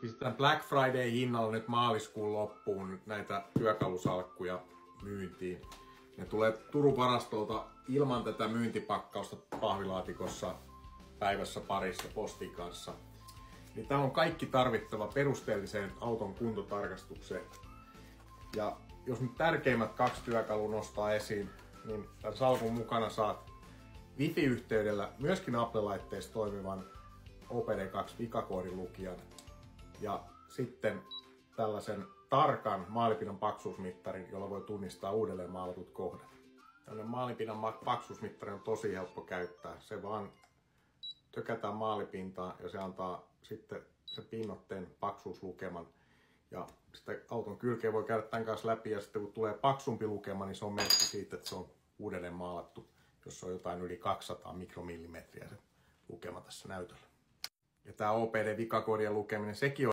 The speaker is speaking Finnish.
Pistetään Black Friday hinnalla nyt maaliskuun loppuun näitä työkalusalkkuja myyntiin. Ne tulee Turun varastolta ilman tätä myyntipakkausta pahvilaatikossa päivässä parissa postin kanssa. Niin tää on kaikki tarvittava perusteelliseen auton kuntotarkastukseen. Ja jos nyt tärkeimmät 2 työkalua nostaa esiin, niin tämän salkun mukana saat Wi-Fi-yhteydellä myöskin Apple-laitteessa toimivan OPD2 vikakoodin lukijan. Ja sitten tällaisen tarkan maalipinnan paksuusmittarin, jolla voi tunnistaa uudelleen maalatut kohdat. Tällainen maalipinnan paksuusmittari on tosi helppo käyttää. Se vaan tökätään maalipintaan ja se antaa sitten sen pinnotteen paksuuslukeman. Ja sitten auton kylkeä voi käydä tämän kanssa läpi ja sitten kun tulee paksumpi lukema, niin se on merkki siitä, että se on uudelleen maalattu, jos on jotain yli 200 mikromillimetriä se lukema tässä näytöllä. Ja tämä OPD-vikakoodien lukeminen, sekin on